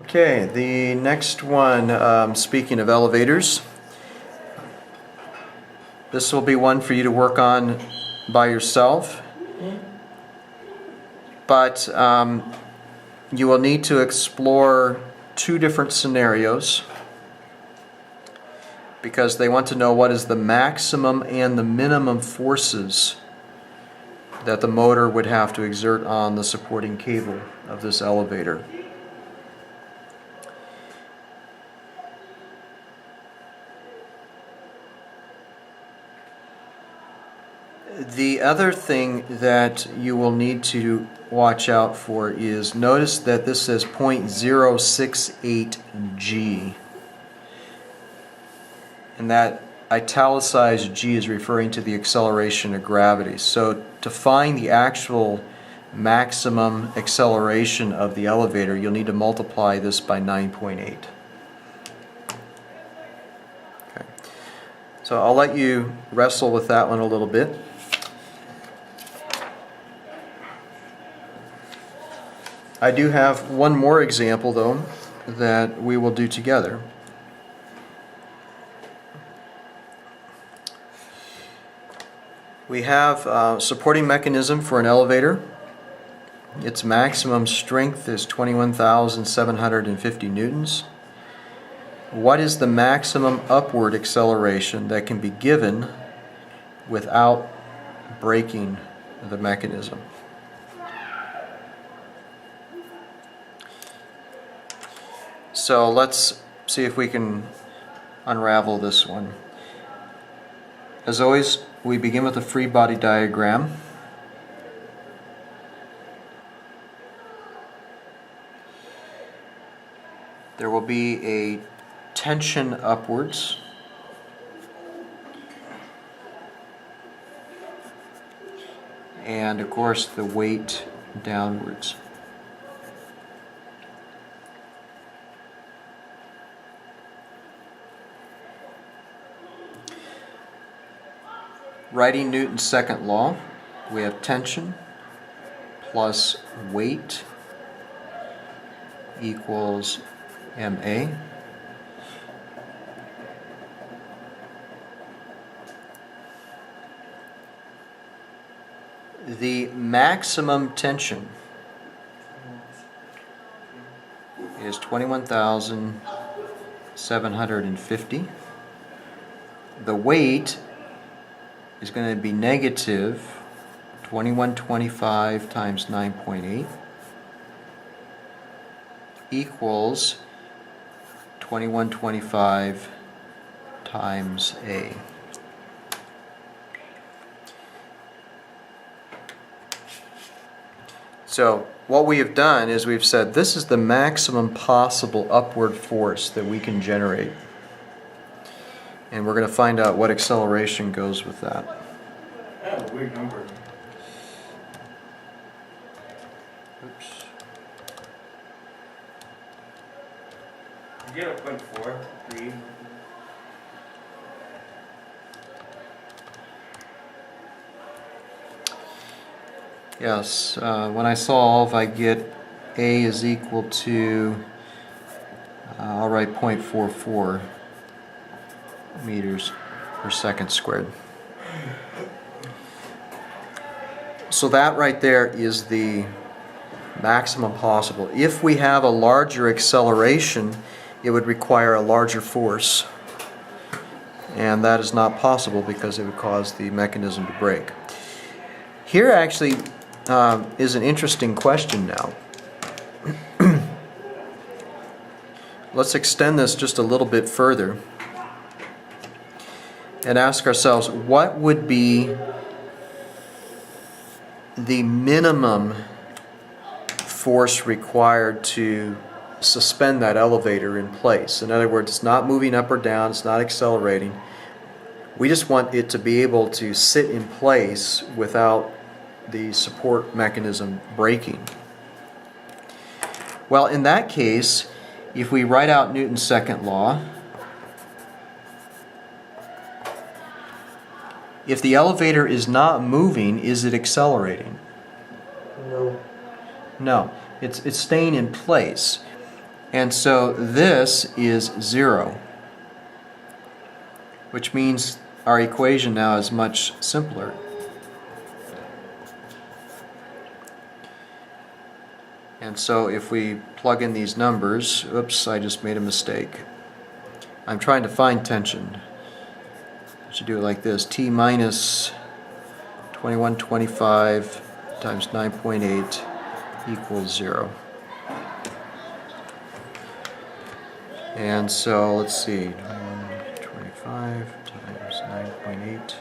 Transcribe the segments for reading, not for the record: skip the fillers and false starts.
Okay, the next one, speaking of elevators, this will be one for you to work on by yourself, but you will need to explore two different scenarios because they want to know what is the maximum and the minimum forces that the motor would have to exert on the supporting cable of this elevator. The other thing that you will need to watch out for is, notice that this says 0.068 G, and that italicized G is referring to the acceleration of gravity. So to find the actual maximum acceleration of the elevator, you'll need to multiply this by 9.8. Okay. So I'll let you wrestle with that one a little bit. I do have one more example, though, that we will do together. We have a supporting mechanism for an elevator. Its maximum strength is 21,750 newtons. What is the maximum upward acceleration that can be given without breaking the mechanism? So let's see if we can unravel this one. As always, we begin with a free body diagram. There will be a tension upwards, and of course the weight downwards. Writing Newton's second law, we have tension plus weight equals ma. The maximum tension is 21,750. The weight is going to be negative 2125 times 9.8 equals 2125 times A. So what we have done is we've said this is the maximum possible upward force that we can generate. And we're going to find out what acceleration goes with that. That's a weird number. Oops. Did you have a 0.43? Yes, when I solve, I get A is equal to, I'll write 0.44 meters per second squared. So that right there is the maximum possible. If we have a larger acceleration, it would require a larger force, and that is not possible because it would cause the mechanism to break. Here actually is an interesting question now. Let's extend this just a little bit further and ask ourselves, what would be the minimum force required to suspend that elevator in place? In other words, it's not moving up or down, it's not accelerating. We just want it to be able to sit in place without the support mechanism breaking. Well, in that case, if we write out Newton's second law, if the elevator is not moving, is it accelerating? No. No, it's staying in place. And so this is 0, which means our equation now is much simpler. And so if we plug in these numbers, oops, I just made a mistake. I'm trying to find tension. I should do it like this: T minus 2125 times 9.8 equals 0. And so let's see, 2125 times 9.8.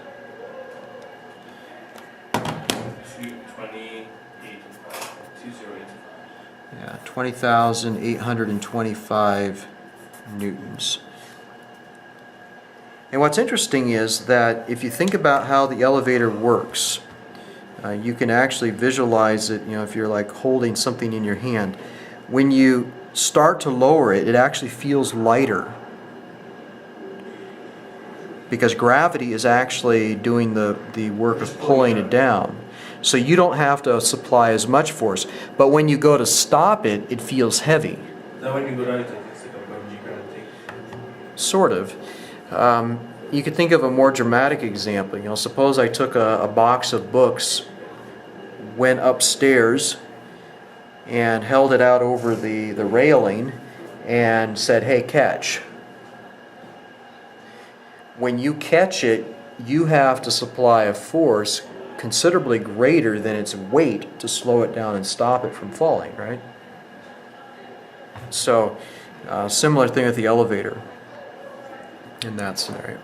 228. Yeah, 20,825 newtons. And what's interesting is that if you think about how the elevator works, you can actually visualize it, if you're like holding something in your hand. When you start to lower it, it actually feels lighter, because gravity is actually doing the work of pulling it down. So you don't have to supply as much force. But when you go to stop it, it feels heavy. Now when you go down, it's like a bungee kind of thing. Sort of. You could think of a more dramatic example. Suppose I took a box of books, went upstairs, and held it out over the railing and said, "Hey, catch." When you catch it, you have to supply a force considerably greater than its weight to slow it down and stop it from falling, right? So, similar thing with the elevator in that scenario.